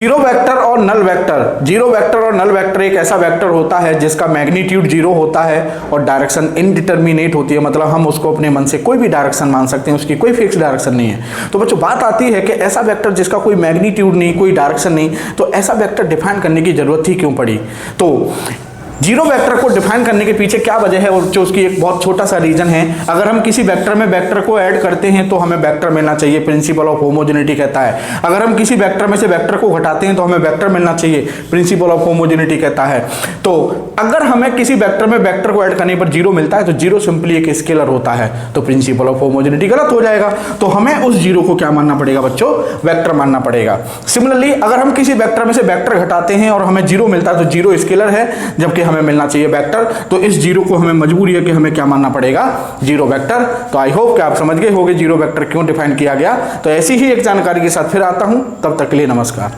Zero vector और null vector. Zero vector और null vector एक ऐसा वेक्टर होता है जिसका मैग्नीट्यूड जीरो होता है और डायरेक्शन इनडिटर्मिनेट होती है, मतलब हम उसको अपने मन से कोई भी डायरेक्शन मान सकते हैं, उसकी कोई फिक्स डायरेक्शन नहीं है। तो बच्चों बात आती है कि ऐसा वेक्टर जिसका कोई मैग्नीट्यूड नहीं, कोई डायरेक्शन नहीं, तो ऐसा वेक्टर डिफाइन करने की जरूरत ही क्यों पड़ी। तो जीरो वेक्टर को डिफाइन करने के पीछे क्या वजह है और जो उसकी एक बहुत छोटा सा रीजन है। अगर हम किसी वेक्टर में वेक्टर को ऐड करते हैं तो हमें वेक्टर मिलना चाहिए, प्रिंसिपल ऑफ होमोजेनिटी कहता है। अगर हम किसी वेक्टर में से वेक्टर को घटाते हैं तो हमें वेक्टर मिलना चाहिए, प्रिंसिपल ऑफ होमोजेनिटी कहता है। तो अगर हमें किसी वेक्टर में वेक्टर को ऐड करने पर जीरो मिलता है तो जीरो सिंपली एक स्केलर होता है, तो प्रिंसिपल ऑफ होमोजेनिटी गलत हो जाएगा। तो हमें उस जीरो को क्या मानना पड़ेगा बच्चों, वेक्टर मानना पड़ेगा। सिमिलरली अगर हम किसी वेक्टर में से वेक्टर घटाते हैं और हमें जीरो मिलता है तो जीरो स्केलर है, जबकि हमें मिलना चाहिए वेक्टर। तो इस जीरो को हमें मजबूरी है कि हमें क्या मानना पड़ेगा, जीरो वेक्टर। तो आई होप कि आप समझ गए होंगे जीरो वेक्टर क्यों डिफाइन किया गया। तो ऐसी ही एक जानकारी के साथ फिर आता हूं, तब तक के लिए नमस्कार।